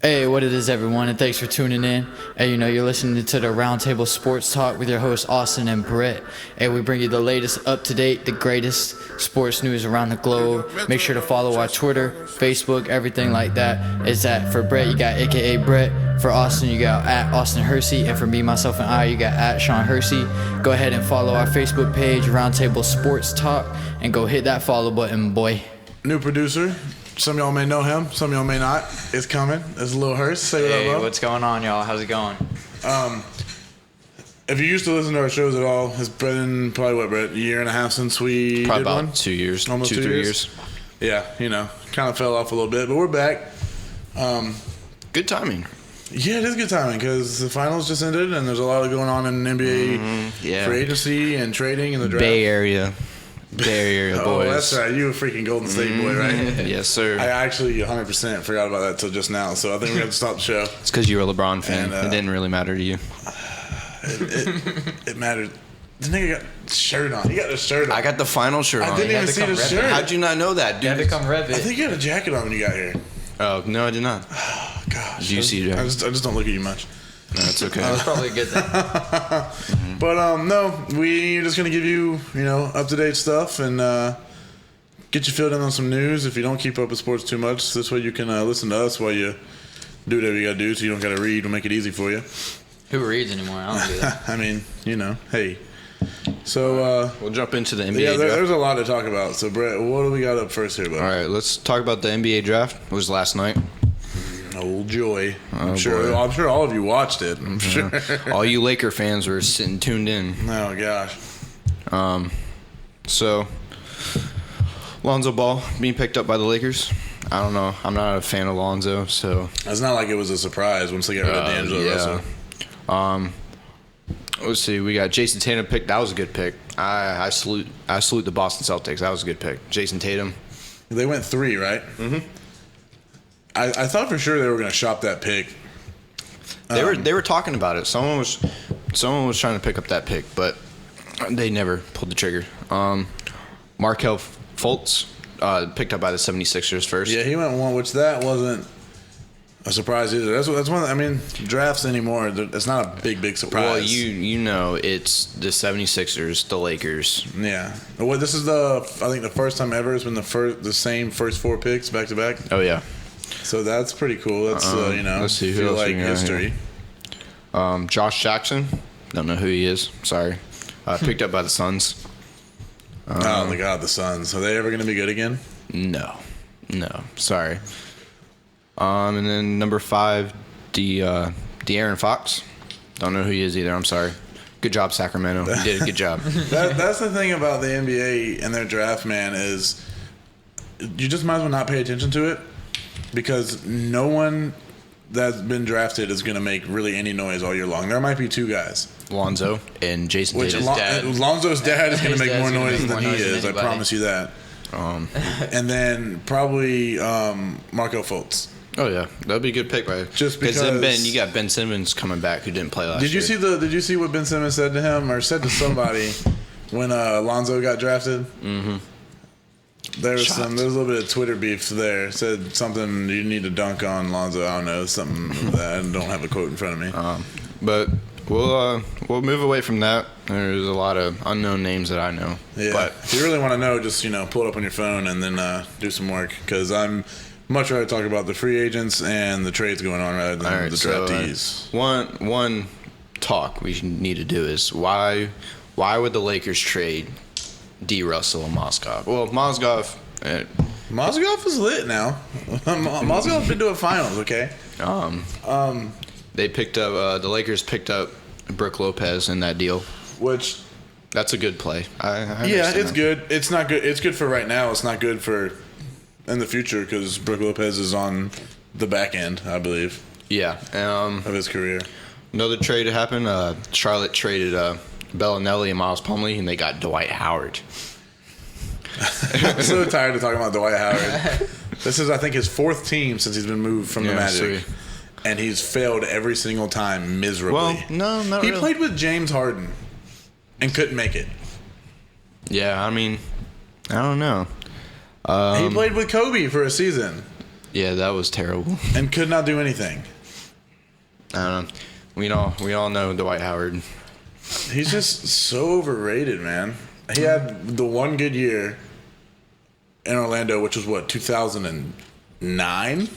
Hey, what it is, everyone, and thanks for tuning in. Hey, you're listening to the Roundtable Sports Talk with your hosts, Austin and Brett. Hey, we bring you the latest, up-to-date, the greatest sports news around the globe. Make sure to follow our Twitter, Facebook, everything like that. It's that for Brett, you got AKA Brett. For Austin, you got at Austin Hersey. And for me, myself, and I, you got at Sean Hersey. Go ahead and follow our Facebook page, Roundtable Sports Talk, and go hit that follow button, boy. New producer. Some of y'all may know him. Some of y'all may not. It's coming. It's Lil Hurst. Say what up, bro. What's going on, y'all? How's it going? If you used to listen to our shows at all, it's been probably, what, Brett, a year and a half since we probably did about one? 2 years. Almost 3 years. Yeah, kind of fell off a little bit, but we're back. Good timing. Yeah, it is good timing because the finals just ended and there's a lot going on in NBA free agency and trading and the draft. Bay Area boys. Oh, that's right. You a freaking Golden State boy, right? Yes, sir. I actually 100% forgot about that till just now, so I think we have to stop the show. It's because you were a LeBron fan. And, it didn't really matter to you. It mattered. The nigga got the shirt on. He got the shirt on. I got the final shirt on. I didn't even see the shirt. How'd you not know that, dude? You had to come rev I it. think you had a jacket on when you got here. Oh, no, I did not. Oh, gosh. Do you see Jack? I just don't look at you much. No, it's okay. That's probably a good thing. But, no, we're just going to give you, up-to-date stuff and get you filled in on some news. If you don't keep up with sports too much, this way you can listen to us while you do whatever you got to do so you don't got to read. We'll make it easy for you. Who reads anymore? I don't do that. I mean, hey. So, We'll jump into the NBA yeah, draft. there's a lot to talk about. So, Brett, what do we got up first here, bud? All right, let's talk about the NBA draft. It was last night. Old joy. I'm boy. sure all of you watched it. I'm sure. All you Laker fans were sitting tuned in. Oh, gosh. So, Lonzo Ball being picked up by the Lakers. I don't know. I'm not a fan of Lonzo, so. It's not like it was a surprise once they got rid of D'Angelo Russell. Let's see. We got Jason Tatum picked. That was a good pick. I salute the Boston Celtics. That was a good pick. Jason Tatum. They went 3, right? Mm-hmm. I thought for sure they were going to shop that pick. They were talking about it. Someone was trying to pick up that pick, but they never pulled the trigger. Markelle Fultz picked up by the 76ers first. Yeah, he went 1, which that wasn't a surprise either. That's one. I mean, drafts anymore, it's not a big surprise. Well, it's the 76ers, the Lakers. Yeah. Well, this is I think the first time ever it's been the same first 4 picks back to back. Oh yeah. So that's pretty cool. That's let's see who feel else like we got history. Here. Josh Jackson. Don't know who he is. Sorry. Picked up by the Suns. Oh my God, the Suns. Are they ever going to be good again? No. Sorry. And then number 5, De'Aaron Fox. Don't know who he is either. I'm sorry. Good job, Sacramento. You did a good job. That's the thing about the NBA and their draft, man, is you just might as well not pay attention to it because no one that's been drafted is going to make really any noise all year long. There might be 2 guys. Lonzo and Jason Tatum's dad. Lonzo's dad is going to make more noise than he noise than is. I anybody. promise you that. And then probably Markelle Fultz. Oh yeah, that'd be a good pick, right? Just because then you got Ben Simmons coming back who didn't play last year. Did you see what Ben Simmons said to him or said to somebody when Lonzo got drafted? Mm-hmm. There was a little bit of Twitter beef there. Said something you need to dunk on Lonzo. I don't know, something that I don't have a quote in front of me. But we'll move away from that. There's a lot of unknown names that I know. Yeah. But if you really want to know, just pull it up on your phone and then do some work because I'm much rather talk about the free agents and the trades going on rather than the draftees. One talk we need to do is why would the Lakers trade D. Russell and Mozgov? Well, Mozgov is lit now. Mozgov's been to a finals, okay? They picked up the Lakers picked up Brook Lopez in that deal, which that's a good play. I yeah, it's good. It's not good. It's good for right now. It's not good for in the future because Brook Lopez is on the back end, I believe. Yeah, of his career. Another trade happened. Charlotte traded Bellinelli and Miles Plumlee, and they got Dwight Howard. I'm so tired of talking about Dwight Howard. This is, I think, his 4th team since he's been moved from the Magic. Sweet. And he's failed every single time miserably. Well, no, not He really. played with James Harden and couldn't make it. Yeah, I mean, I don't know. He played with Kobe for a season. Yeah, that was terrible. and could not do anything. I don't know. We all know Dwight Howard. He's just so overrated, man. He had the one good year in Orlando, which was what, 2009?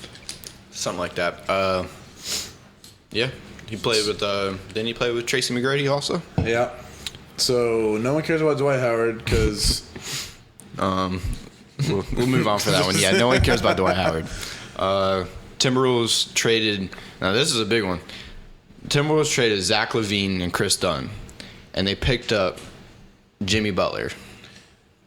Something like that. Yeah. He played with didn't he play with Tracy McGrady also? Yeah. So no one cares about Dwight Howard because We'll move on for that one. Yeah, no one cares about Dwight Howard. Timberwolves traded. Now this is a big one. Timberwolves traded Zach LaVine and Chris Dunn, and they picked up Jimmy Butler.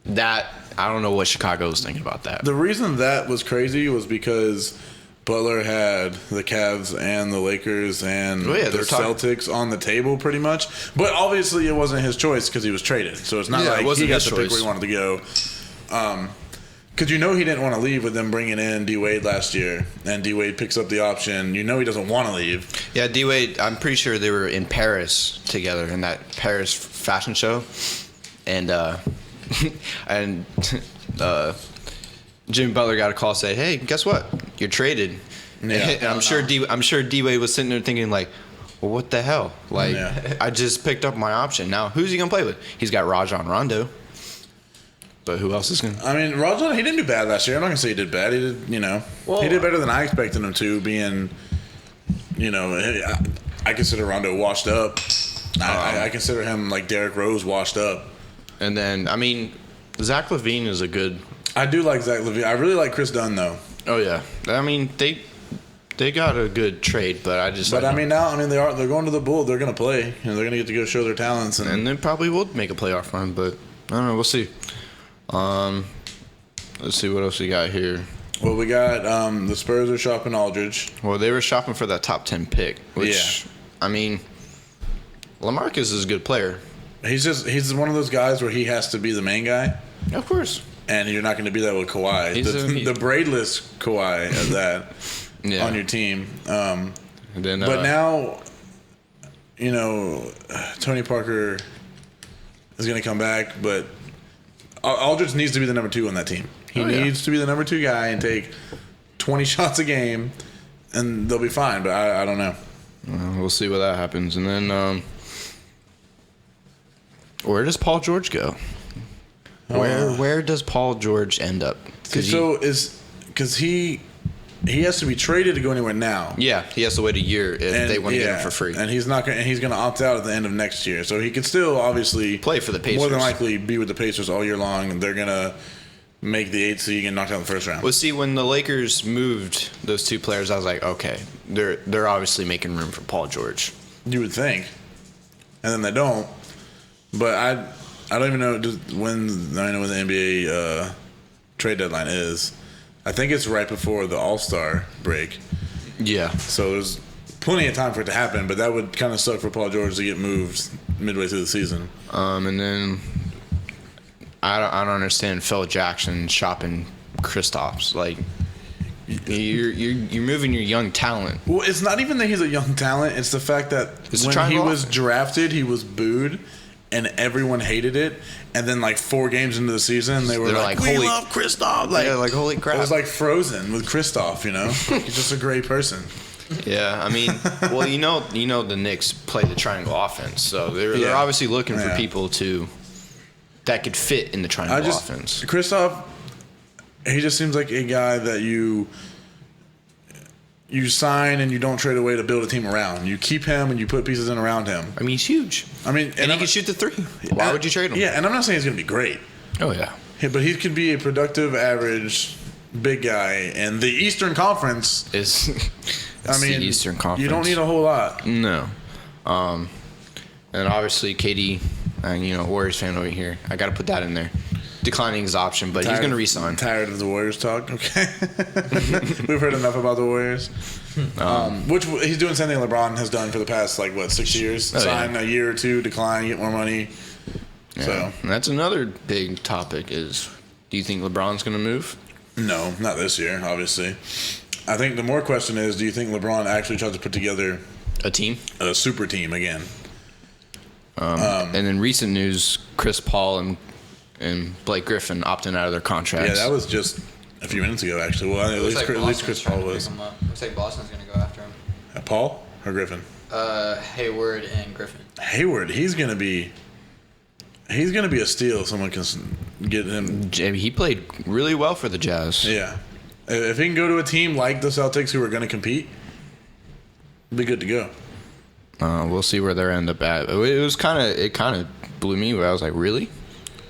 That I don't know what Chicago was thinking about that. the reason that was crazy was because Butler had the Cavs and the Lakers and the Celtics on the table pretty much. But obviously it wasn't his choice because he was traded. So it's not like he got to pick where he wanted to go. Because he didn't want to leave with them bringing in D-Wade last year. And D-Wade picks up the option. He doesn't want to leave. Yeah, D-Wade, I'm pretty sure they were in Paris together in that Paris fashion show. And Jimmy Butler got a call say, "Hey, guess what? You're traded." Yeah. And I'm sure D-Wade was sitting there thinking like, "Well, what the hell? Like, I just picked up my option. Now, who's he gonna play with? He's got Rajon Rondo, but who else is gonna?" I mean, Rajon, he didn't do bad last year. I'm not gonna say he did bad. He did, he did better than I expected him to. Being, I consider Rondo washed up. I consider him like Derrick Rose washed up. And then, I mean, Zach LaVine is a good. I do like Zach LaVine. I really like Chris Dunn though. Oh yeah, I mean they got a good trade, but I just. But they're going to the Bull. They're gonna play. They're gonna get to go show their talents, and they probably will make a playoff run. But I don't know. We'll see. Let's see what else we got here. Well, we got the Spurs are shopping Aldridge. Well, they were shopping for that top 10 pick, which I mean, LaMarcus is a good player. He's one of those guys where he has to be the main guy. Of course. And you're not going to be that with Kawhi. The braidless Kawhi of that on your team. And then, but now, Tony Parker is going to come back, but Aldridge needs to be the number 2 on that team. He needs to be the number 2 guy and take 20 shots a game, and they'll be fine. But I don't know. We'll see what that happens. And then, where does Paul George go? Where does Paul George end up? Because he has to be traded to go anywhere now. Yeah, he has to wait a year if they want to get him for free. And he's going to opt out at the end of next year. So he could still obviously play for the Pacers. More than likely be with the Pacers all year long, and they're going to make the 8th seed and knock out the first round. Well, see, when the Lakers moved those 2 players, I was like, okay, they're obviously making room for Paul George. You would think. And then they don't. But I don't even know when the NBA trade deadline is. I think it's right before the All-Star break. Yeah. So there's plenty of time for it to happen, but that would kind of suck for Paul George to get moved midway through the season. And then I don't understand Phil Jackson shopping Kristaps. Like, you're moving your young talent. Well, it's not even that he's a young talent. It's the fact that when he was drafted, he was booed. And everyone hated it. And then, 4 games into the season, they're like, we love Kristaps. Holy crap. It was like Frozen with Kristaps, He's just a great person. Yeah, I mean, well, the Knicks play the triangle offense. So they're obviously looking for people that could fit in the triangle offense. Kristaps, he just seems like a guy that you sign and you don't trade away to build a team around. You keep him and you put pieces in around him. I mean, he's huge. And he can shoot the 3. Why would you trade him? Yeah, and I'm not saying he's going to be great. Oh, yeah. But he could be a productive, average, big guy. And the Eastern Conference is the Eastern Conference. You don't need a whole lot. No. And obviously, KD, Warriors fan over here. I got to put that in there. Declining his option, but he's going to re-sign. Tired of the Warriors talk? Okay. We've heard enough about the Warriors. Which he's doing something LeBron has done for the past, 6 years? Sign a year or 2, decline, get more money. Yeah. So and that's another big topic is, do you think LeBron's going to move? No, not this year, obviously. I think the more question is, do you think LeBron actually tries to put together a team? A super team again. And in recent news, Chris Paul and Blake Griffin opting out of their contracts. Yeah, that was just a few minutes ago, actually. Well, at least Chris Paul was. Looks like Boston's going to go after him. Paul or Griffin? Hayward and Griffin. Hayward, he's gonna be a steal if someone can get him. He played really well for the Jazz. Yeah, if he can go to a team like the Celtics who are going to compete, be good to go. We'll see where they end up at. It kind of blew me where I was like, really?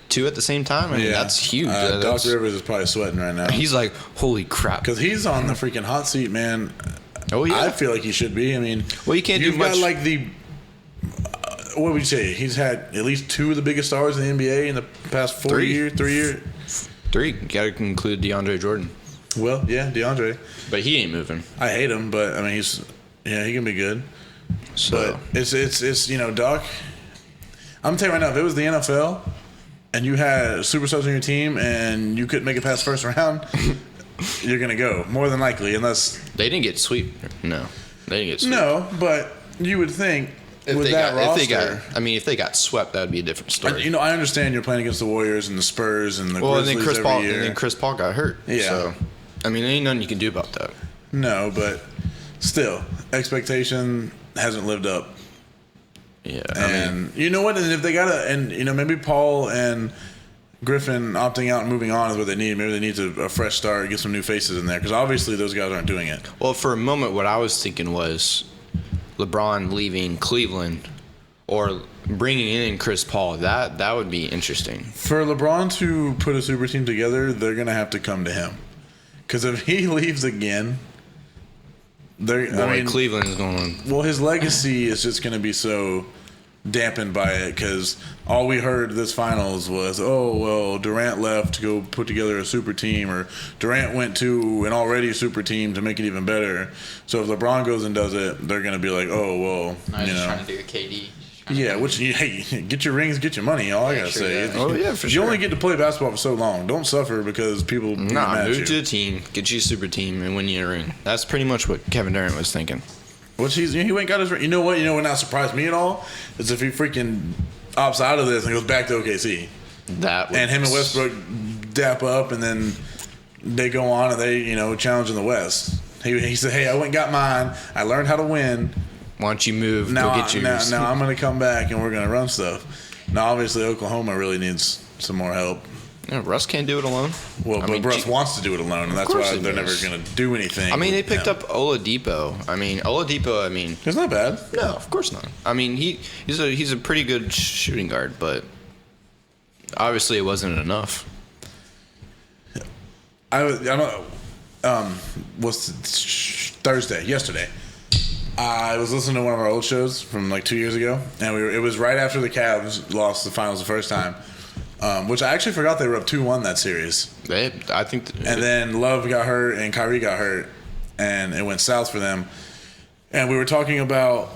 2 at the same time? I mean, that's huge. Doc Rivers is probably sweating right now. He's like, holy crap. Because he's on the freaking hot seat, man. Oh, yeah. I feel like he should be. I mean, well, you can't do much. You've got like the... what would you say? He's had at least 2 of the biggest stars in the NBA in the past 3 years. 3. You got to include DeAndre Jordan. Well, yeah, DeAndre. But he ain't moving. I hate him, but I mean, he can be good. So but it's Doc. I'm gonna tell you right now, if it was the NFL and you had superstars on your team and you couldn't make it past first round, you're gonna go more than likely, unless they didn't get sweep. No, they didn't get sweep. No, but you would think if if they got swept, that would be a different story. I understand you're playing against the Warriors and the Spurs and the Grizzlies every year. And then Chris Paul got hurt. Yeah. So, I mean, there ain't nothing you can do about that. No, but still, expectation hasn't lived up. Yeah. And you know what? And if they maybe Paul and Griffin opting out and moving on is what they need. Maybe they need a fresh start, get some new faces in there, because obviously those guys aren't doing it. Well, for a moment, what I was thinking was LeBron leaving Cleveland or bringing in Chris Paul. That would be interesting. For LeBron to put a super team together, they're going to have to come to him. Because if he leaves again, Cleveland's going. Well, his legacy is just going to be so dampened by it, because all we heard this finals was, Durant left to go put together a super team, or Durant went to an already super team to make it even better. So if LeBron goes and does it, they're going to be like, I'm just trying to do a KD. Yeah, get your rings, get your money. All I gotta say. You only get to play basketball for so long. Don't suffer because people. Move to the team, get you a super team, and win you a ring. That's pretty much what Kevin Durant was thinking. He went got his ring. You know what? What not surprised me at all is if he freaking opts out of this and goes back to OKC. And him and Westbrook dap up, and then they go on and they challenge in the West. He said, "Hey, I went and got mine. I learned how to win. Why don't you move? Now, go get yours." Now I'm going to come back and we're going to run stuff. Now, obviously, Oklahoma really needs some more help. Yeah, Russ can't do it alone. Well, Russ wants to do it alone, and that's why they're never going to do anything. I mean, they picked up Oladipo. It's not bad. No, of course not. I mean, he's a pretty good shooting guard, but obviously it wasn't enough. Yesterday. I was listening to one of our old shows from like 2 years ago, and it was right after the Cavs lost the finals the first time, which I actually forgot they were up 2-1 that series. And then Love got hurt and Kyrie got hurt, and it went south for them. And we were talking about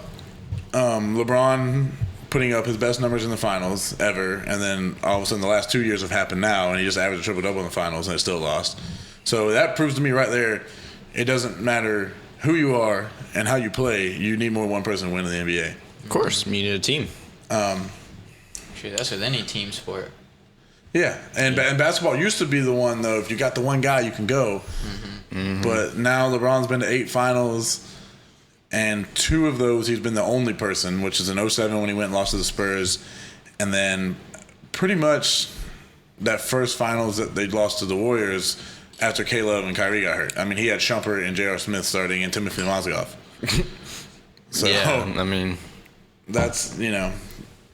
LeBron putting up his best numbers in the finals ever, and then all of a sudden the last 2 years have happened now, and he just averaged a triple-double in the finals, and it still lost. So that proves to me right there, it doesn't matter who you are and how you play, you need more than one person to win in the NBA. Of course, you need a team. Sure, that's with any team sport. Yeah, and basketball used to be the one, though, if you got the one guy, you can go. Mm-hmm. But now LeBron's been to 8 finals, and 2 of those he's been the only person, which is in 2007 when he went and lost to the Spurs, and then pretty much that first finals that they lost to the Warriors after Caleb and Kyrie got hurt. I mean, he had Shumpert and J.R. Smith starting and Timothy Mozgov. So, yeah, I mean, that's,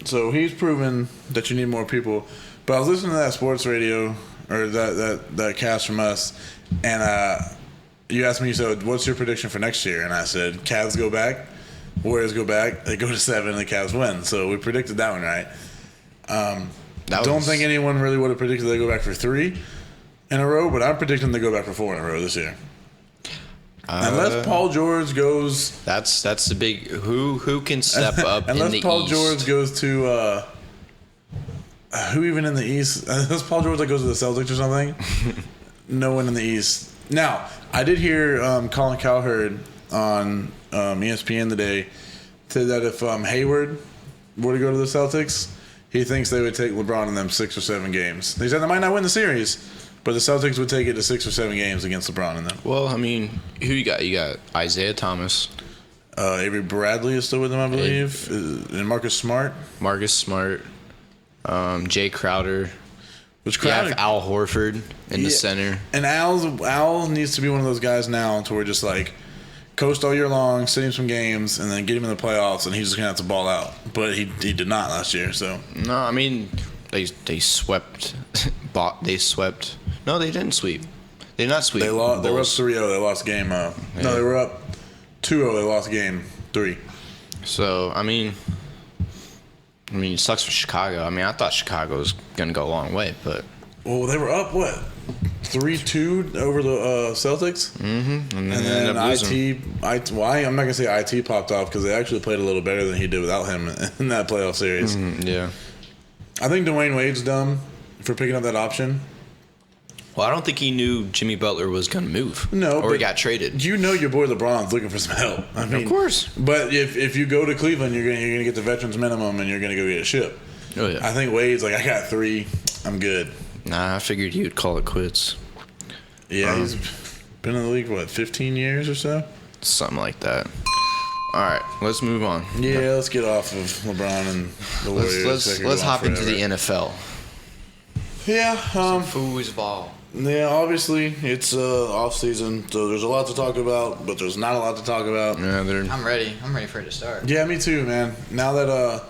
so he's proven that you need more people. But I was listening to that sports radio, or that cast from us, and you asked me, so what's your prediction for next year? And I said, Cavs go back, Warriors go back, they go to 7, and the Cavs win. So we predicted that one right. Don't think anyone really would have predicted they go back for 3 in a row, but I'm predicting they go back for 4 in a row this year. Unless Paul George goes, that's the big who can step up. Unless Paul George goes to who even in the East? Unless Paul George goes to the Celtics or something. No one in the East. Now I did hear Colin Cowherd on ESPN today said that if Hayward were to go to the Celtics, he thinks they would take LeBron in them 6 or 7 games. He said they might not win the series, But the Celtics would take it to 6 or 7 games against LeBron in them. Well, I mean, who you got? You got Isaiah Thomas. Avery Bradley is still with them, I believe. And Marcus Smart. Marcus Smart. Jay Crowder. Which You Crowder, have Al Horford in the center. And Al needs to be one of those guys now to where just like coast all year long, sit him some games, and then get him in the playoffs, and he's just gonna have to ball out. But he did not last year. So No, I mean they swept. They swept. No, they didn't sweep. They did not sweep. they lost. They were up Bulls. 3-0. They lost game. No, they were up 2-0. They lost game 3. So I mean, it sucks for Chicago. I mean, I thought Chicago was gonna go a long way, but Well, they were up what 3-2 over the Celtics. Mm-hmm. And And then then I'm not gonna say IT popped off because they actually played a little better than he did without him in that playoff series. Yeah. I think Dwayne Wade's dumb for picking up that option. Well, I don't think he knew Jimmy Butler was gonna move. No, or he but got traded. You know your boy LeBron's looking for some help. I mean, Of course. But if you go to Cleveland, you're gonna get the veterans minimum and you're gonna go get a ship. Oh yeah. I think Wade's like, I got 3, I'm good. Nah, I figured you'd call it quits. Yeah, he's been in the league what 15 years or so. Something like that. All right, let's move on. Yeah, let's get off of LeBron and the Warriors. Let's hop into the NFL. Yeah, Foosball. yeah. Obviously, it's off season, so there's a lot to talk about, but there's not a lot to talk about. Yeah, I'm ready. I'm ready for it to start. Yeah, me too, man. Now that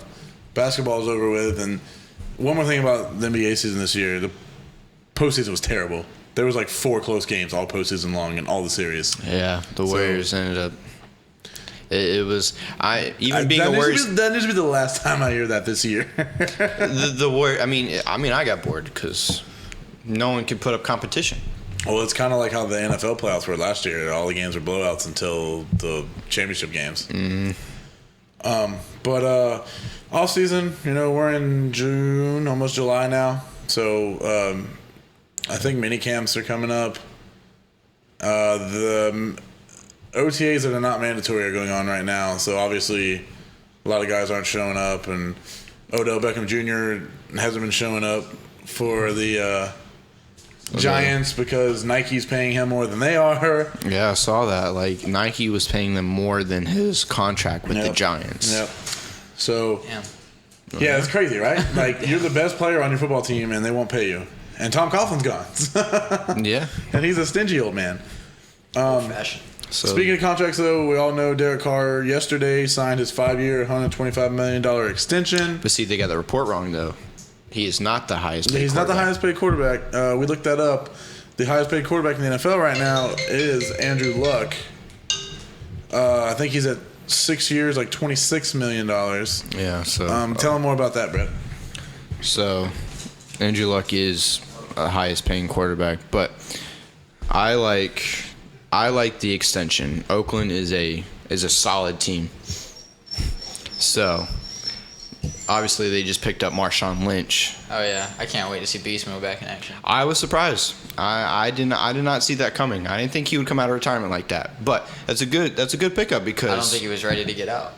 basketball's over with, and one more thing about the NBA season this year, the postseason was terrible. There was like 4 close games all postseason long in all the series. Yeah, the Warriors ended up. It was being that a Warriors. That needs to be the last time I hear that this year. The Warriors. I mean, I got bored because no one could put up competition. Well, it's kind of like how the NFL playoffs were last year. All the games were blowouts until the championship games. Mm-hmm. But all season, we're in June, almost July now. So I think mini camps are coming up. The OTAs that are not mandatory are going on right now. So obviously, a lot of guys aren't showing up, and Odell Beckham Jr. hasn't been showing up for the Giants because Nike's paying him more than they are. Yeah, I saw that. Like Nike was paying them more than his contract with the Giants. Yep. So Damn. yeah, it's crazy, right? Like you're the best player on your football team, and they won't pay you. And Tom Coughlin's gone. Yeah. And he's a stingy old man. Fashion. So, Speaking of contracts, though, we all know Derek Carr yesterday signed his 5-year, $125 million extension. but see, they got the report wrong though. He is not the highest paid He's not the quarterback. highest paid quarterback. We looked that up. The highest paid quarterback in the NFL right now is Andrew Luck. I think he's at 6 years, like $26 million. Yeah, so Tell him more about that, Brett. So, Andrew Luck is the highest paying quarterback, but I like the extension. Oakland is a solid team. So, obviously they just picked up Marshawn Lynch. Oh yeah, I can't wait to see Beast Mode back in action. I was surprised. I did not see that coming. I didn't think he would come out of retirement like that. But that's a good pickup because I don't think he was ready to get out.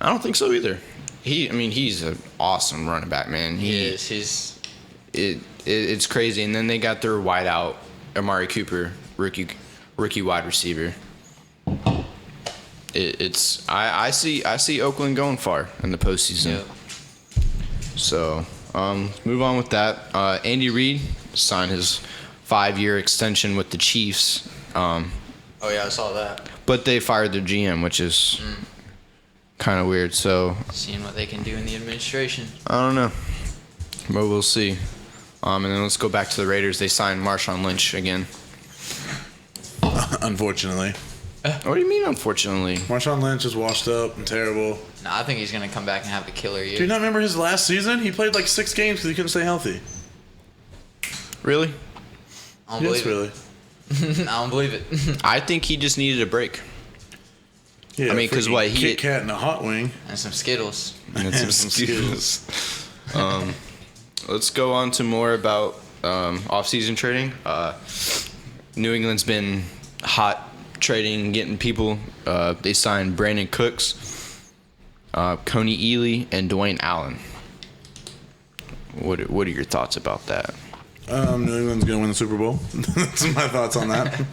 I don't think so either. He's an awesome running back, man. He is. He's It's crazy. And then they got their wideout, Amari Cooper, rookie wide receiver. I see Oakland going far in the postseason. Yep. So move on with that. Andy Reid signed his 5-year extension with the Chiefs. Oh yeah, I saw that. But they fired their GM, which is kind of weird. So Seeing what they can do in the administration. I don't know, but we'll see. And then let's go back to the Raiders. They signed Marshawn Lynch again. Unfortunately. What do you mean, unfortunately? Marshawn Lynch is washed up and terrible. No, I think he's gonna come back and have a killer year. Do you not remember his last season? He played like 6 games because he couldn't stay healthy. Really? I don't Yes, believe really. it. I don't believe it. I think he just needed a break. Yeah, I mean, 'cause freaking what, he- Kit Kat and a hot wing. And some Skittles. And some Skittles. Let's go on to more about off-season trading. New England's been hot trading, getting people. They signed Brandon Cooks, Coney Ealy, and Dwayne Allen. What are your thoughts about that? New England's going to win the Super Bowl. That's my thoughts on that.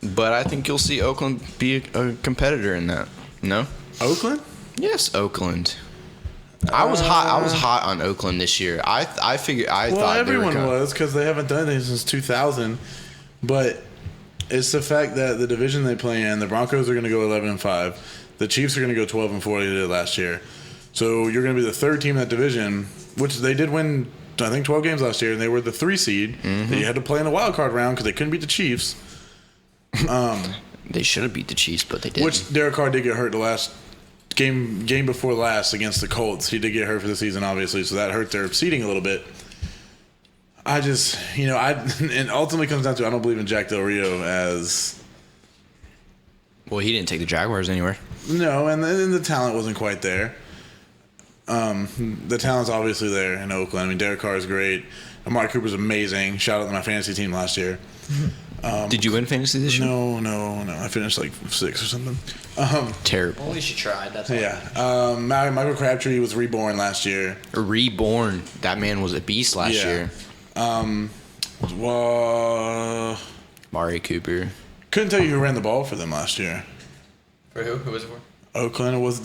But I think you'll see Oakland be a competitor in that. No? Oakland? Yes, Oakland. I was hot on Oakland this year. I thought everyone was because they haven't done anything since 2000. But it's the fact that the division they play in, the Broncos are going to go 11-5. The Chiefs are going to go 12-4 they did last year. So you're going to be the third team in that division, which they did win, I think, 12 games last year, and they were the 3 seed. Mm-hmm. That you had to play in a wild card round because they couldn't beat the Chiefs. They should have beat the Chiefs, but they didn't. Which Derek Carr did get hurt the last game before last against the Colts. He did get hurt for the season, obviously, so that hurt their seeding a little bit. I just, and ultimately comes down to I don't believe in Jack Del Rio as. Well, he didn't take the Jaguars anywhere. No, and the talent wasn't quite there. The talent's obviously there in Oakland. I mean, Derek Carr is great. Amari Cooper's amazing. Shout out to my fantasy team last year. Did you win fantasy this year? No. I finished like 6th or something. Terrible. Well, at least you tried. That's all. Yeah. Michael Crabtree was reborn last year. Reborn. That man was a beast last year. Amari Cooper. Couldn't tell you who ran the ball for them last year. For who? Who was it for? Oakland. It was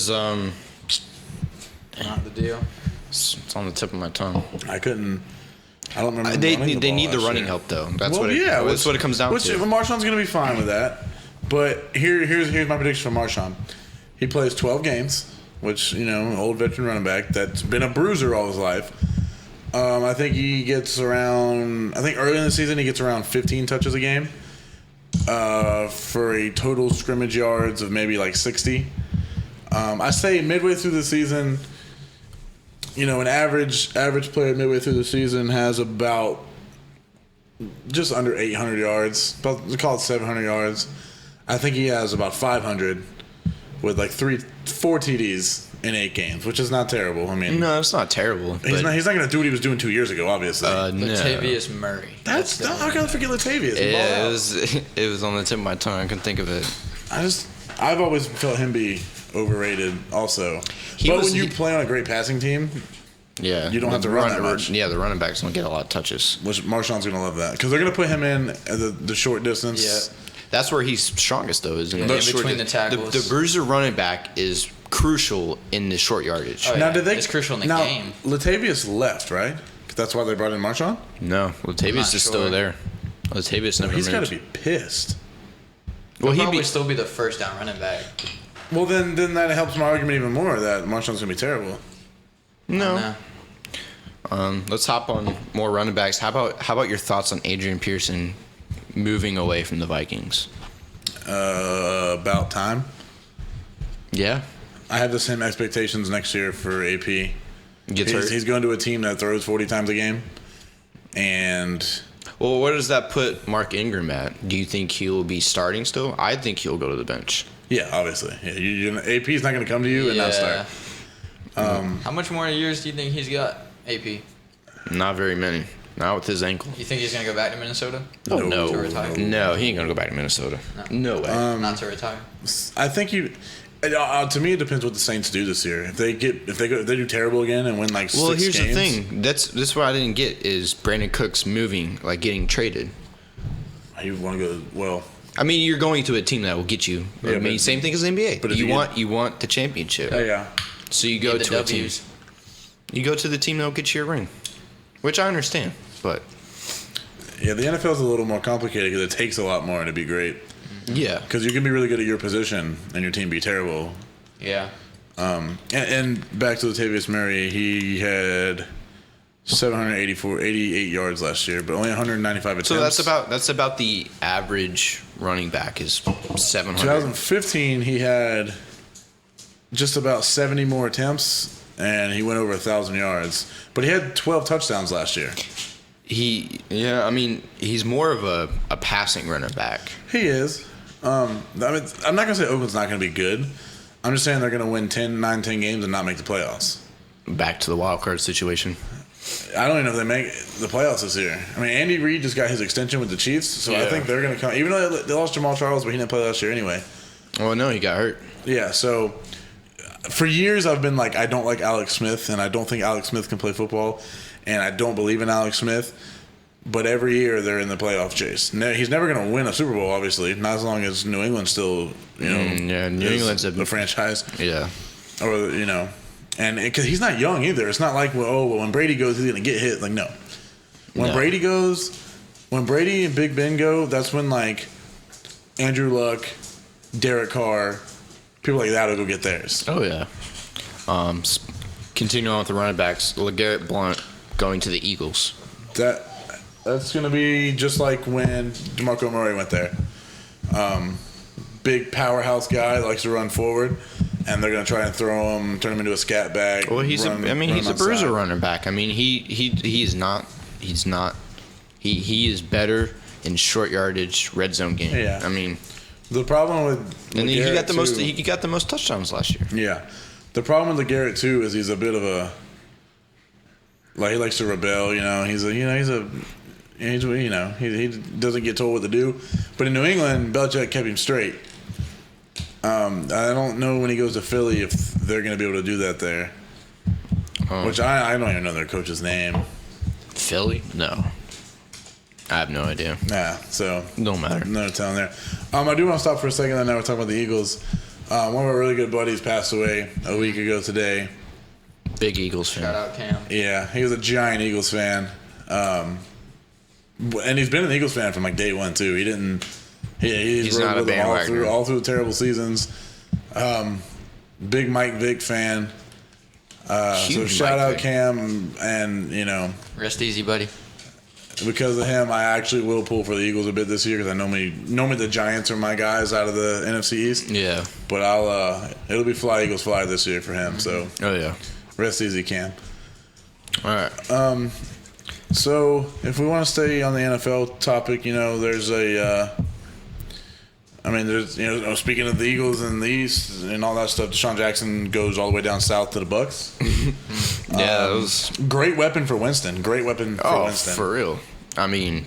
Not the deal. It's on the tip of my tongue. I don't remember. They need the running help though. That's what it comes down to. Marshawn's going to be fine with that. But here's my prediction for Marshawn. He plays 12 games, which old veteran running back that's been a bruiser all his life. I think he gets around. I think early in the season he gets around 15 touches a game. For a total scrimmage yards of maybe like 60. I say midway through the season, an average player midway through the season has about just under 800 yards. Let's call it 700 yards. I think he has about 500 with like 4 TDs in 8 games, which is not terrible. I mean, no, it's not terrible. He's not going to do what he was doing 2 years ago, obviously. No. Latavius Murray. How can I forget Latavius? Yeah, it was on the tip of my tongue. I couldn't think of it. I've always felt him be overrated. Also, when you play on a great passing team, yeah, you don't have to run that much. Yeah, the running backs don't get a lot of touches. Which Marshawn's going to love that because they're going to put him in at the short distance. Yeah. That's where he's strongest, though, isn't it? In between the tackles. The bruiser running back is crucial in the short yardage. Oh, yeah. It's crucial in the game. Latavius left, right? That's why they brought in Marshawn? No, Latavius is still there. Latavius never moved. He's got to be pissed. Well, he'd still be the first down running back. Well, then that helps my argument even more that Marshawn's going to be terrible. No. Let's hop on more running backs. How about your thoughts on Adrian Pearson moving away from the Vikings? About time. Yeah. I have the same expectations next year for AP. He's going to a team that throws 40 times a game. And well, where does that put Mark Ingram at? Do you think he will be starting still? I think he'll go to the bench. Yeah, obviously. Yeah, AP's not going to come to you and not start. How much more years do you think he's got, AP? Not very many. Not with his ankle. You think he's going to go back to Minnesota? No. To retire? No, he ain't going to go back to Minnesota. No way. Not to retire? I think to me, it depends what the Saints do this year. If they do terrible again and win like 6 games. Well, here's the thing. That's what I didn't get is Brandon Cooks moving, like getting traded. You want to go well. I mean, you're going to a team that will get you. Yeah, I mean, same thing as the NBA. But you want the championship. Yeah. So you go to a team. You go to the team that will get you a ring, which I understand. But yeah, the NFL is a little more complicated because it takes a lot more to be great. Yeah, because you can be really good at your position and your team be terrible. Yeah. And back to Latavius Murray, he had 88 yards last year, but only 195 attempts. So that's about the average running back is 700. 2015, he had just about 70 more attempts, and he went over 1,000 yards. But he had 12 touchdowns last year. I mean, he's more of a passing running back. He is. I mean, I'm not going to say Oakland's not going to be good. I'm just saying they're going to win 10 games and not make the playoffs. Back to the wild card situation. I don't even know if they make the playoffs this year. I mean, Andy Reid just got his extension with the Chiefs, so I think they're going to come. Even though they lost Jamal Charles, but he didn't play last year anyway. Oh, no, he got hurt. Yeah, so for years I've been like, I don't like Alex Smith, and I don't think Alex Smith can play football. and I don't believe in Alex Smith. But every year they're in the playoff chase. He's never going to win a Super Bowl, obviously, not as long as New England's still, New England's a franchise. Yeah. Or, and because he's not young either. It's not like, when Brady goes, he's going to get hit. Like, no. When Brady and Big Ben go, that's when, like, Andrew Luck, Derek Carr, people like that will go get theirs. Oh, yeah. Continuing on with the running backs, LeGarrette Blount going to the Eagles. That's going to be just like when DeMarco Murray went there. Big powerhouse guy, likes to run forward, and they're going to try and turn him into a scat bag. Well, he's a bruiser running back. I mean, he is better in short yardage red zone game. Yeah. I mean, the problem with and he got the most touchdowns last year. Yeah. The problem with LeGarrette too is he's a bit of a he likes to rebel. He doesn't get told what to do. But in New England, Belichick kept him straight. I don't know when he goes to Philly if they're going to be able to do that there. Which I don't even know their coach's name. Philly? No. I have no idea. Yeah, so don't matter. No telling there. I do want to stop for a second. I know we're talking about the Eagles. One of our really good buddies passed away a week ago today. Big Eagles fan. Shout out Cam. Yeah, he was a giant Eagles fan. And he's been an Eagles fan from like day one too. He's not a bandwagoner all through the terrible seasons. Big Mike Vick fan. So shout out Cam, and rest easy, buddy. Because of him, I actually will pull for the Eagles a bit this year because I normally the Giants are my guys out of the NFC East. Yeah. But it'll be fly Eagles fly this year for him. So. Oh yeah. Rest easy, Cam. All right. So if we want to stay on the NFL topic, there's speaking of the Eagles and the East and all that stuff, Deshaun Jackson goes all the way down south to the Bucs. Yeah, that was great weapon for Winston. Winston. For real. I mean,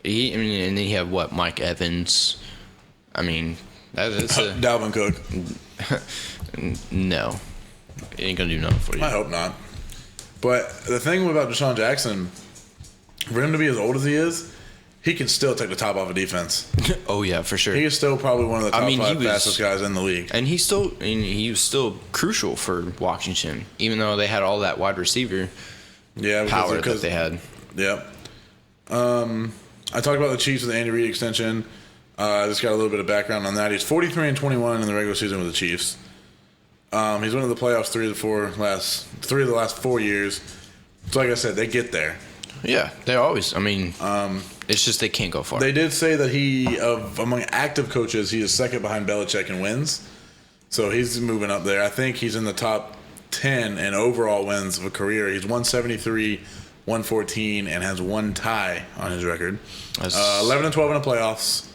and then you have what, Mike Evans. I mean, that's Dalvin Cook. No, it ain't gonna do nothing for you. I hope not. But the thing about Deshaun Jackson, for him to be as old as he is, he can still take the top off a defense. Oh yeah, for sure. He is still probably one of the top five fastest guys in the league. And he was still crucial for Washington, even though they had all that wide receiver power that they had. Yep. I talked about the Chiefs with the Andy Reid extension. I just got a little bit of background on that. He's 43-21 in the regular season with the Chiefs. He's won the playoffs three of the last 4 years. So like I said, they get there. Yeah, they always. I mean, it's just they can't go far. They did say that among active coaches, he is second behind Belichick in wins. So he's moving up there. I think he's in the top 10 in overall wins of a career. He's 173, 114, and has one tie on his record. 11-12 in the playoffs,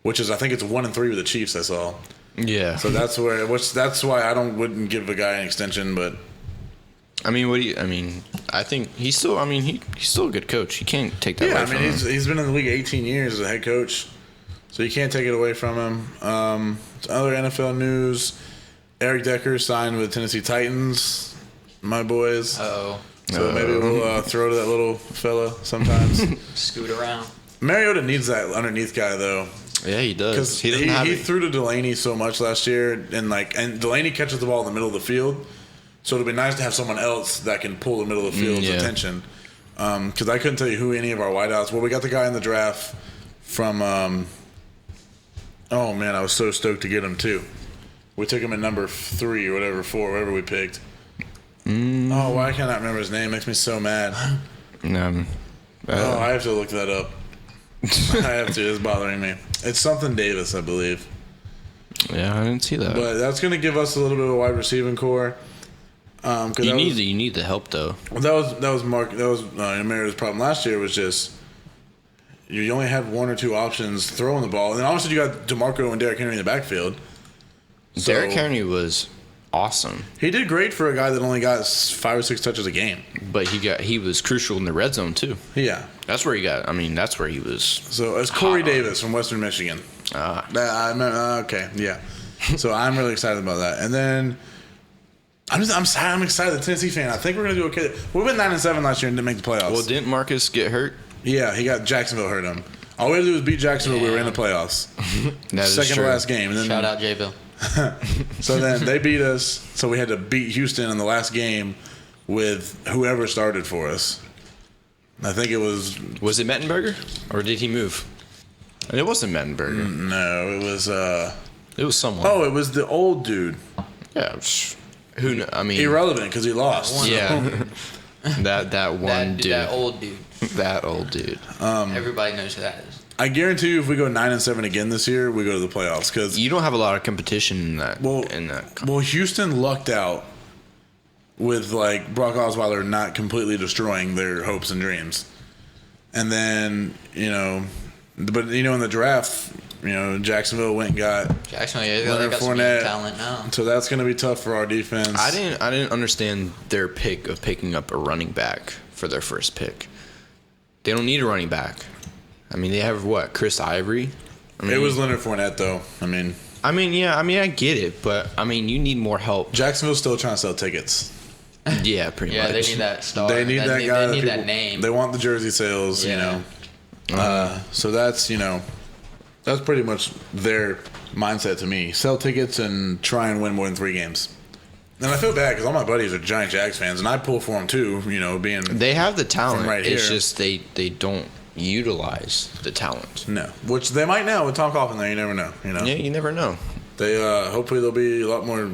which is, I think it's 1-3 with the Chiefs, I saw. Yeah. So that's why I wouldn't give a guy an extension, but. I mean, I think he's still a good coach. You can't take that away from him. He's been in the league 18 years as a head coach, so you can't take it away from him. Other NFL news, Eric Decker signed with Tennessee Titans, my boys. Uh-oh. So maybe we'll throw to that little fella sometimes. Scoot around. Mariota needs that underneath guy, though. Yeah, he does. Because he threw to Delaney so much last year, and Delaney catches the ball in the middle of the field. So it'd be nice to have someone else that can pull the middle of the field's attention. Because I couldn't tell you who any of our wideouts. Well, we got the guy in the draft from. Oh man, I was so stoked to get him too. We took him at number 3 or whatever, 4, whatever we picked. Oh, why can't I remember his name? Makes me so mad. I have to look that up. I have to. It's bothering me. It's something Davis, I believe. Yeah, I didn't see that. But that's going to give us a little bit of a wide receiving core. You need the help though. That was Mariota's problem last year. Was just you only had 1 or 2 options throwing the ball, and then obviously you got DeMarco and Derrick Henry in the backfield. So Derrick Henry was awesome. He did great for a guy that only got 5 or 6 touches a game. But he was crucial in the red zone too. Yeah, that's where he got. I mean, that's where he was. So it's Corey Davis from Western Michigan. Okay, yeah. So I'm really excited about that, and then. I'm excited. The Tennessee fan. I think we're gonna do okay. We went 9-7 last year and didn't make the playoffs. Well, didn't Marcus get hurt? Yeah, he got Jacksonville hurt him. All we had to do was beat Jacksonville. We were in the playoffs. Second to last game. And then, Shout out J-Bill. So then they beat us. So we had to beat Houston in the last game with whoever started for us. I think it was. Was it Mettenberger or did he move? It wasn't Mettenberger. No, it was. It was someone. Oh, it was the old dude. Yeah. I mean, irrelevant because he lost. Yeah. that one dude. That old dude. That old dude. Everybody knows who that is. I guarantee you, if we go 9-7 again this year, we go to the playoffs because you don't have a lot of competition in that. Well, Houston lucked out with like Brock Osweiler not completely destroying their hopes and dreams, and then in the draft, Jacksonville went and got Jacksonville. They got some young talent now, so that's going to be tough for our defense. I didn't understand their pick of picking up a running back for their first pick. They don't need a running back. I mean, they have what? Chris Ivory? It was Leonard Fournette, though. I get it, but you need more help. Jacksonville's still trying to sell tickets. Yeah, pretty much. Yeah, they need that star. They need that guy. They need that name. They want the jersey sales, So that's that's pretty much their mindset to me. Sell tickets and try and win more than 3 games. And I feel bad because all my buddies are giant Jags fans, and I pull for them too. Being they have the talent. Right it's here. just they don't utilize the talent. No, which they might now with Tom Coughlin there. You never know. Yeah, you never know. They hopefully they'll be a lot more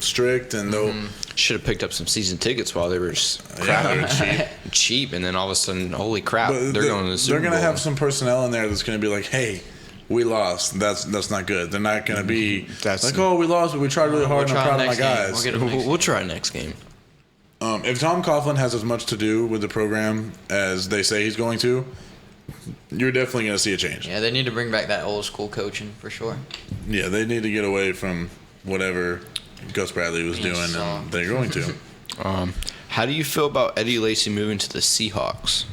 strict, and they'll should have picked up some season tickets while they were cheap, and then all of a sudden, holy crap, they're going to the Super Bowl. They're going to have some personnel in there that's going to be like, hey, we lost. That's not good. They're not going to be we lost, but we tried really hard, and I'm proud of my guys. We'll try next game. If Tom Coughlin has as much to do with the program as they say he's going to, you're definitely going to see a change. Yeah, they need to bring back that old school coaching for sure. Yeah, they need to get away from whatever Gus Bradley was doing, and they're going to. How do you feel about Eddie Lacy moving to the Seahawks?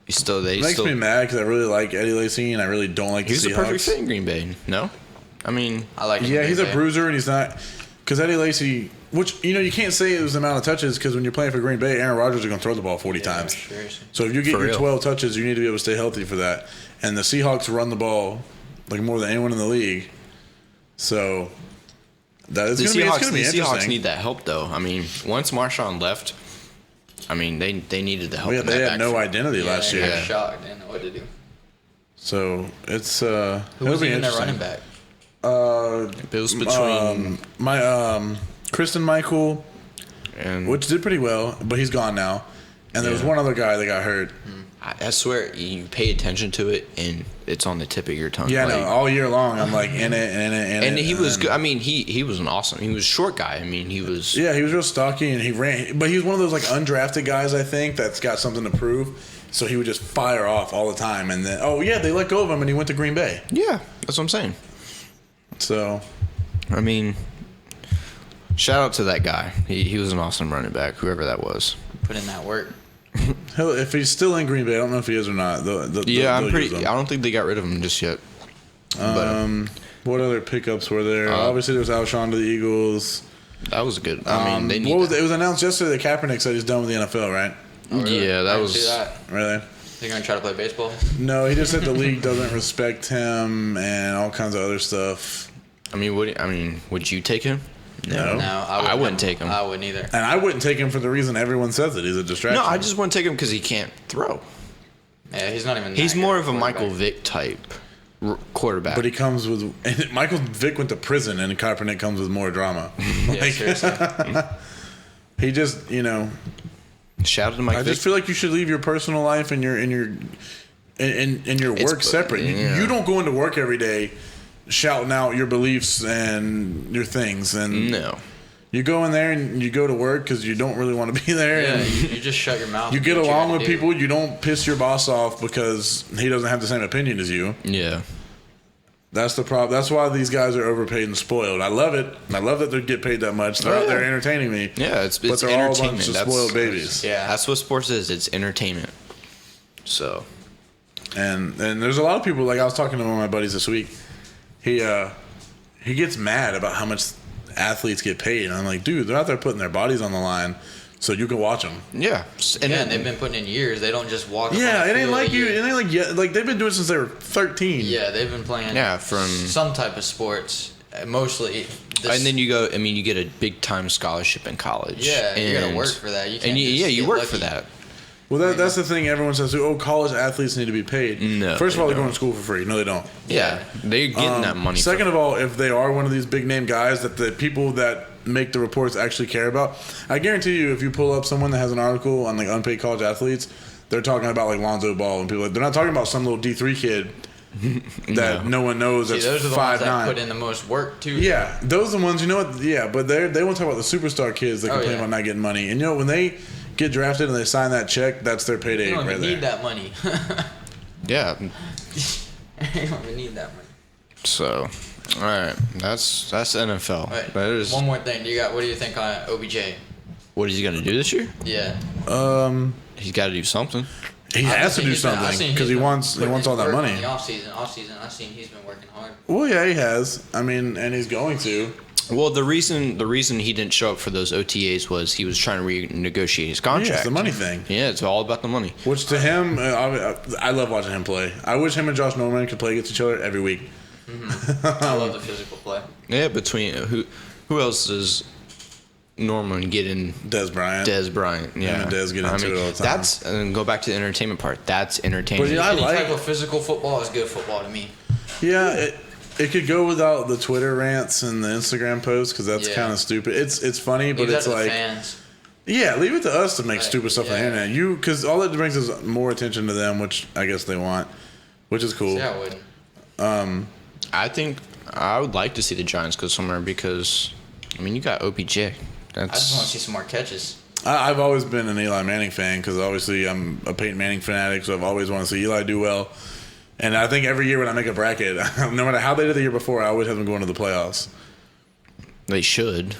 It makes me mad because I really like Eddie Lacy, and I really don't like the Seahawks. He's a perfect fit in Green Bay, no? I like him. Yeah, he's a bruiser, and he's not... Because Eddie Lacy... Which, you can't say it was the amount of touches because when you're playing for Green Bay, Aaron Rodgers is going to throw the ball 40 times. Seriously. So if you get your 12 touches, you need to be able to stay healthy for that. And the Seahawks run the ball like more than anyone in the league. So it's going to be interesting. The Seahawks need that help, though. Once Marshawn left, they needed the help. Well, they had no identity last year. They were shocked. They didn't know what to do. So it's who was even their running back? It was between Kristen Michael, and which did pretty well, but he's gone now. And there was one other guy that got hurt. I swear, you pay attention to it, and it's on the tip of your tongue. Yeah, no, all year long, I'm like in it. And he was good. He was an awesome. He was a short guy. He was. Yeah, he was real stocky, and he ran. But he was one of those like undrafted guys, I think, that's got something to prove. So he would just fire off all the time, and then they let go of him, and he went to Green Bay. Yeah, that's what I'm saying. So, shout out to that guy. He was an awesome running back, whoever that was. Put in that work. If he's still in Green Bay, I don't know if he is or not. I don't think they got rid of him just yet. What other pickups were there? Obviously, there was Alshon to the Eagles. That was good. They need. It was announced yesterday that Kaepernick said he's done with the NFL, right? Oh, really? Yeah, that was. See that. Really? They're gonna try to play baseball? No, he just said the league doesn't respect him and all kinds of other stuff. Would you take him? No, I wouldn't take him. I wouldn't either. And I wouldn't take him for the reason everyone says it. He's a distraction. No, I just wouldn't take him because he can't throw. Yeah, he's not even. He's more of a Michael Vick type quarterback. But he comes with. And Michael Vick went to prison, and Kaepernick comes with more drama. Seriously. He just, Shout out to Mike Vick. I just feel like you should leave your personal life and your work separate. Yeah. You don't go into work every day shouting out your beliefs and your things. And no. You go in there and you go to work because you don't really want to be there. Yeah, and you just shut your mouth. You get along with people. You don't piss your boss off because he doesn't have the same opinion as you. Yeah. That's the problem. That's why these guys are overpaid and spoiled. I love it. I love that they get paid that much. They're out there entertaining me. Yeah, it's but they're all a bunch of spoiled babies. Yeah, that's what sports is. It's entertainment. So, and there's a lot of people. Like I was talking to one of my buddies this week. He gets mad about how much athletes get paid. And I'm like, dude, they're out there putting their bodies on the line so you can watch them. Yeah. And they've been putting in years. They don't just walk. Yeah, it ain't like you. It ain't like like they've been doing it since they were 13. Yeah, they've been playing. From some type of sports, mostly. And then you go. I mean, you get a big time scholarship in college. Yeah, you gotta work for that. You can't you work lucky. for that. Well, that's the thing. Everyone says, "Oh, college athletes need to be paid." No. First of all, they're going to school for free. No, they don't. Yeah, they're getting that money. Second of all, if they are one of these big name guys that the people that make the reports actually care about, I guarantee you, if you pull up someone that has an article on like unpaid college athletes, they're talking about like Lonzo Ball and people. They're not talking about some little D3 kid that no one knows. That's those are the 5'9". ones that put in the most work too. Yeah, those are the ones. You know what? Yeah, but they want to talk about the superstar kids that complain about not getting money. And you know when they get drafted and they sign that check, that's their payday. You don't right even there. need that money. Yeah. You don't even need that money. So, all right, that's NFL. Right. That is, one more thing. What do you think on OBJ? what is he gonna do this year? Yeah. He's got to do something. He has to do something because he wants all that money. In the off season, I've seen he's been working hard. Well, yeah, he has. I mean, and he's going to. Well, the reason he didn't show up for those OTAs was he was trying to renegotiate his contract. Yeah, it's the money thing. Yeah, it's all about the money. Which to him, I love watching him play. I wish him and Josh Norman could play against each other every week. Mm-hmm. I love the physical play. Yeah, between who else does Norman get in? Des Bryant. Yeah, Him and Des get into it all the time. That's and go back to the entertainment part. That's entertaining. But yeah, Any type of physical football is good football to me. Yeah, it could go without the Twitter rants and the Instagram posts because that's kind of stupid. It's funny, but it's like fans. Yeah, leave it to us to make stupid stuff on the internet. Because all it brings is more attention to them, which I guess they want, which is cool. Yeah, I wouldn't. I think I would like to see the Giants go somewhere because, I mean, you got OBJ. I just want to see some more catches. I've always been an Eli Manning fan because obviously I'm a Peyton Manning fanatic, so I've always wanted to see Eli do well. And I think every year when I make a bracket, no matter how they did the year before, I always have them going to the playoffs. They should.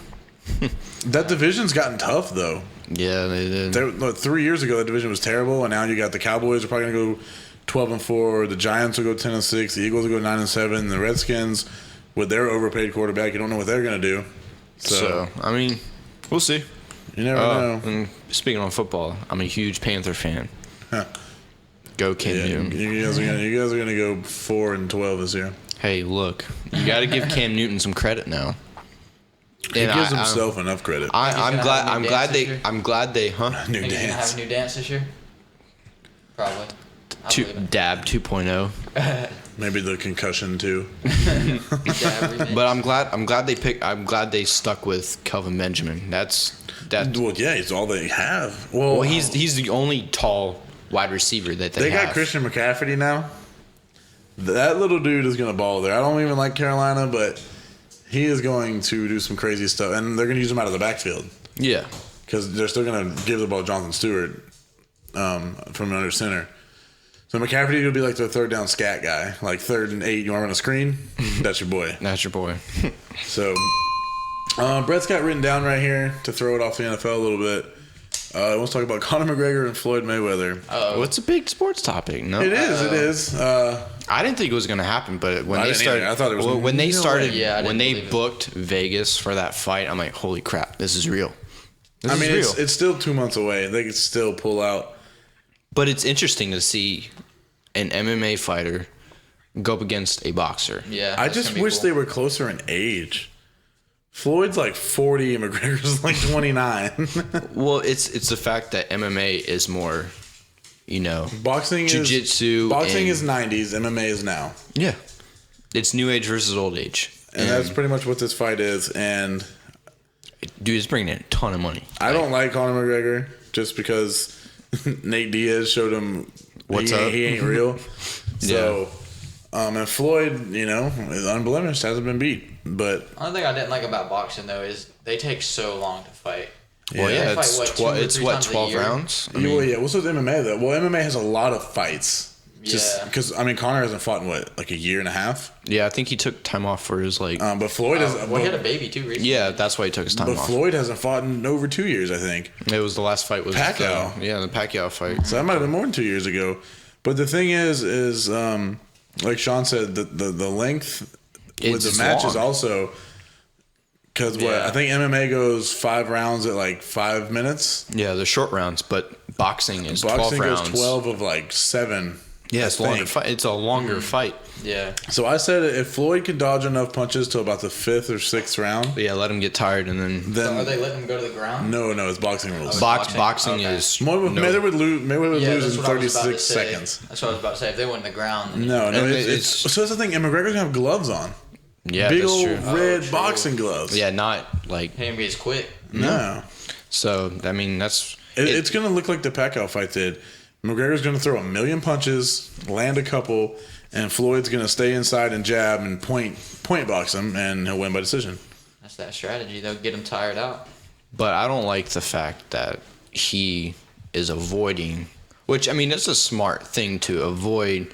That division's gotten tough, though. Yeah, they did. 3 years ago, that division was terrible, and now you got the Cowboys are probably going to go 12-4. The Giants will go 10-6. The Eagles will go 9-7. The Redskins, with their overpaid quarterback, you don't know what they're going to do. So, I mean, we'll see. You never know. And speaking of football, I'm a huge Panther fan. Huh. Go Cam Newton. You guys are gonna go 4-12 this year. Hey, look, you got to give Cam Newton some credit now. He gives himself enough credit. I'm glad they. New Think he's gonna have a new dance this year? Probably. Dab 2.0. Maybe the concussion too. But I'm glad they stuck with Kelvin Benjamin. That's. Well, yeah, he's all they have. Well, he's the only tall wide receiver that they have. Got Christian McCaffrey now. That little dude is gonna ball there. I don't even like Carolina, but he is going to do some crazy stuff, and they're gonna use him out of the backfield. Yeah, because they're still gonna give the ball to Jonathan Stewart from under center. So McCaffrey will be like the third down scat guy, like 3rd and 8. You want to run a screen? That's your boy. That's your boy. So Brett's got written down right here to throw it off the NFL a little bit. Let's talk about Connor McGregor and Floyd Mayweather. Well, it's a big sports topic. No, it is. I didn't think it was going to happen, but when they started, I thought it was when they started, when they booked Vegas for that fight, I'm like, holy crap, this is real. It's still 2 months away. They could still pull out. But it's interesting to see an MMA fighter go up against a boxer. Yeah, I just wish they were closer in age. Floyd's like 40 and McGregor's like 29. Well, it's the fact that MMA is more, boxing jiu-jitsu. Boxing is 90s, MMA is now. Yeah. It's new age versus old age. And that's pretty much what this fight is. And dude, it's bringing in a ton of money. I don't like Conor McGregor just because Nate Diaz showed him what's up. He ain't real. So, and Floyd, is unblemished, hasn't been beat. But the only thing I didn't like about boxing though is they take so long to fight. Well, yeah, it's 12 rounds. So it's MMA though. Well, MMA has a lot of fights. Just because Conor hasn't fought in like a year and a half. Yeah, I think he took time off for his but Floyd he had a baby too recently. Yeah, that's why he took his time off. But Floyd hasn't fought in over 2 years, I think. It was the last fight was Pacquiao. The Pacquiao fight. So that might have been more than 2 years ago. But the thing is like Sean said, the length with the match is also Because I think MMA goes 5 rounds at like 5 minutes. Yeah, the short rounds, but boxing is 12 rounds. Boxing goes 12 of like 7. Yeah, it's longer fight. It's a longer fight. Yeah. So I said if Floyd can dodge enough punches till about the 5th or 6th round. But yeah, let him get tired and then. So are they letting him go to the ground? No, it's boxing rules. Boxing is. Mayweather would lose in 36 seconds. That's what I was about to say. If they went to the ground. Then No, so that's the thing. And McGregor's gonna have gloves on. Yeah, big that's old true. red boxing gloves. Yeah, not like. He ain't be as quick. No. So I mean, that's. It's gonna look like the Pacquiao fight did. McGregor's gonna throw a million punches, land a couple, and Floyd's gonna stay inside and jab and point box him, and he'll win by decision. That's that strategy. They'll get him tired out. But I don't like the fact that he is avoiding. Which I mean, it's a smart thing to avoid.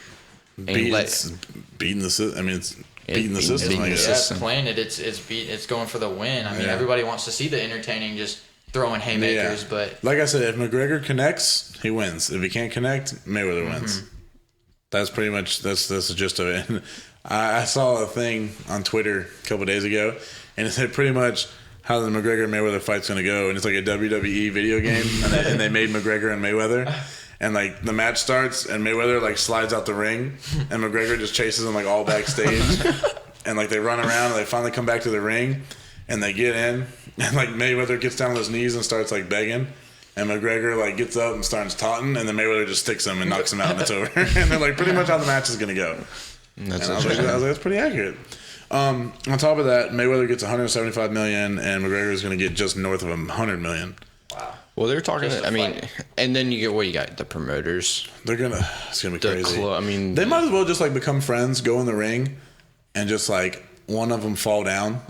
Beating the system. Beating the system. Yeah, playing it. It's going for the win. I mean, everybody wants to see the entertaining, just throwing haymakers. Yeah. But like I said, if McGregor connects, he wins. If he can't connect, Mayweather wins. That's pretty much that's the gist of it. I saw a thing on Twitter a couple days ago, and it said pretty much how the McGregor Mayweather fight's gonna go, and it's like a WWE video game, and they made McGregor and Mayweather. And like the match starts, and Mayweather like slides out the ring, and McGregor just chases him like all backstage, and like they run around, and they finally come back to the ring, and they get in, and like Mayweather gets down on his knees and starts like begging, and McGregor like gets up and starts taunting, and then Mayweather just sticks him and knocks him out, and it's over. And they're like pretty much how the match is gonna go. And I was like, that's pretty accurate. On top of that, Mayweather gets 175 million, and McGregor is gonna get just north of 100 million. wow. Well, they're talking. I mean, and then you got the promoters. It's gonna be crazy. I mean, they might as well just like become friends, go in the ring, and just like one of them fall down,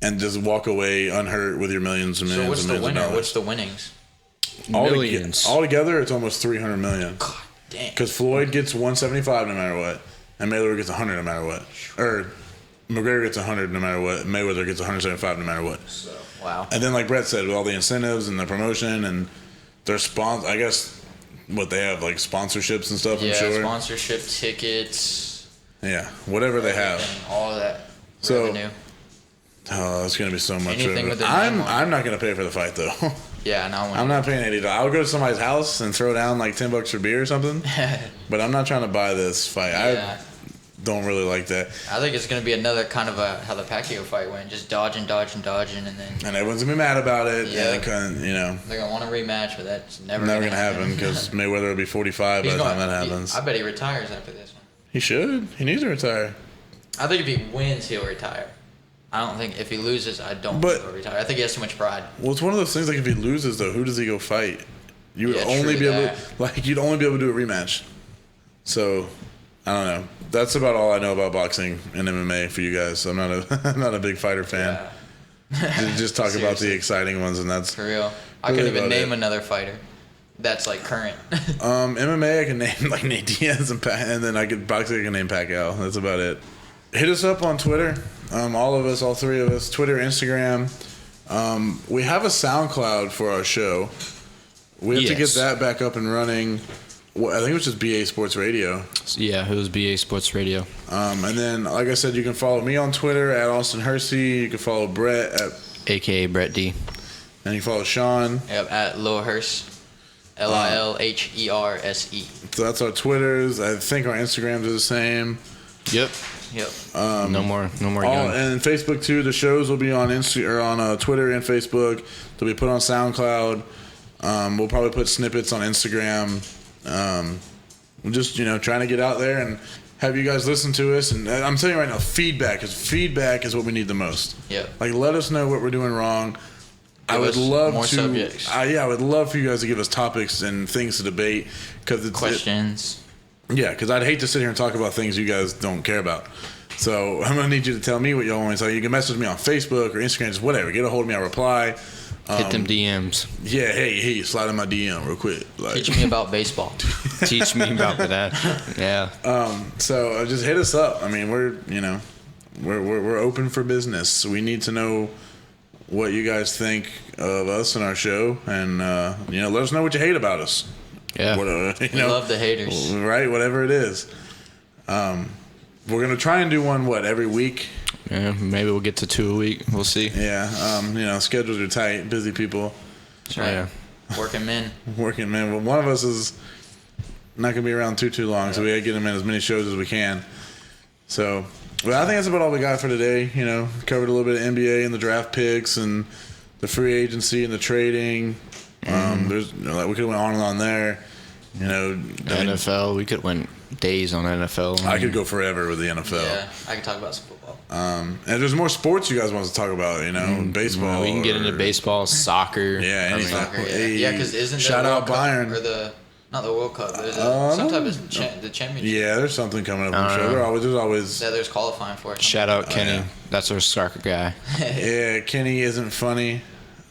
and just walk away unhurt with your millions and millions. So what's and the millions winner? of What's the winnings? millions. Altogether, it's almost 300 million. God damn. Because Floyd gets 175 no matter what, and Mayweather gets 100 no matter what, or McGregor gets 100 no matter what, Mayweather gets 175 no matter what. Wow. And then, like Brett said, with all the incentives and the promotion and their I guess what they have, like sponsorships and stuff, I'm sure. Sponsorship, tickets. Yeah, whatever they have. All of that So, revenue. it's going to be so much. Anything with their name on it. I'm not going to pay for the fight, though. Yeah, no. I'm not paying $80. I'll go to somebody's house and throw down like $10 for beer or something. But I'm not trying to buy this fight. Yeah. I don't really like that. I think it's going to be another kind of how the Pacquiao fight went. Just dodging, and then... And everyone's going to be mad about it. Yeah. And, they're going to want a rematch, but that's never going to happen because Mayweather will be 45 by the time that happens. I bet he retires after this one. He should. He needs to retire. I think if he wins, he'll retire. I don't think if he loses, think he'll retire. I think he has too much pride. Well, it's one of those things. Like if he loses, though, who does he go fight? You would Yeah, only true be able that. you'd only be able to do a rematch. So I don't know. That's about all I know about boxing and MMA for you guys. I'm not a big fighter fan. Yeah. Just talk about the Seriously. exciting ones, and that's For real. I really couldn't even about name it. another fighter that's like current. MMA. I can name like Nate Diaz and then boxing. I can name Pacquiao. That's about it. Hit us up on Twitter. All three of us, Twitter, Instagram. We have a SoundCloud for our show. We have to get that back up and running. I think it was just BA Sports Radio. Yeah, it was BA Sports Radio. And then, like I said, you can follow me on Twitter at Austin Hersey. You can follow Brett at AKA Brett D. And you follow Sean. Yep, at Lilherse. Lilherse. So that's our Twitters. I think our Instagrams are the same. Yep. Yep. No more And Facebook too. The shows will be on on Twitter and Facebook. They'll be put on SoundCloud. We'll probably put snippets on Instagram. We're just trying to get out there and have you guys listen to us. And I'm telling you right now, feedback is what we need the most. Yep. Like, let us know what we're doing wrong. I would love more to. Subjects. I would love for you guys to give us topics and things to debate because Questions. Because I'd hate to sit here and talk about things you guys don't care about. So I'm gonna need you to tell me what y'all want. So you can message me on Facebook or Instagram, just whatever. Get a hold of me, I'll reply. Hit them DMs. Yeah, hey, slide in my DM real quick. Like, Teach me about baseball. Teach me about that. Yeah. So just hit us up. I mean, we're open for business. We need to know what you guys think of us and our show, and let us know what you hate about us. Yeah. We love the haters. Right, whatever it is. We're gonna try and do one every week. Yeah, maybe we'll get to 2 a week. We'll see. Yeah, schedules are tight. Busy people. That's right. Yeah. Working men. Working, man. But one of us is not going to be around too long, so we got to get him in as many shows as we can. So, well, I think that's about all we got for today. Covered a little bit of NBA and the draft picks and the free agency and the trading. There's we could have went on and on there. NFL, we could went days on NFL. I could go forever with the NFL. Yeah, I can talk about some football. And there's more sports you guys want to talk about, baseball. We can get into baseball, soccer. Yeah, anything. Soccer, yeah. Hey, Yeah, because isn't shout the out World Cup Bayern. or not the World Cup, but is it some type of the championship? Yeah, there's something coming up. I'm sure. There's always. Yeah, there's qualifying for it. Shout out Kenny. Yeah. That's our soccer guy. Yeah, Kenny isn't funny.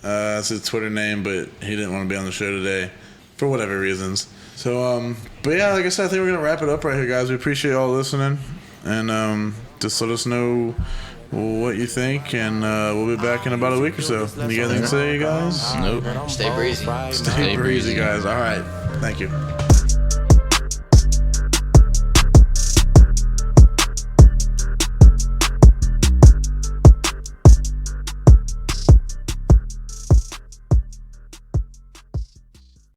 That's his Twitter name, but he didn't want to be on the show today for whatever reasons. So, but yeah, like I said, I think we're gonna wrap it up right here, guys. We appreciate y'all listening, and just let us know what you think, and we'll be back in about a week or so. You got anything to say, guys? Nope. Stay breezy. Stay breezy, guys. All right. Thank you.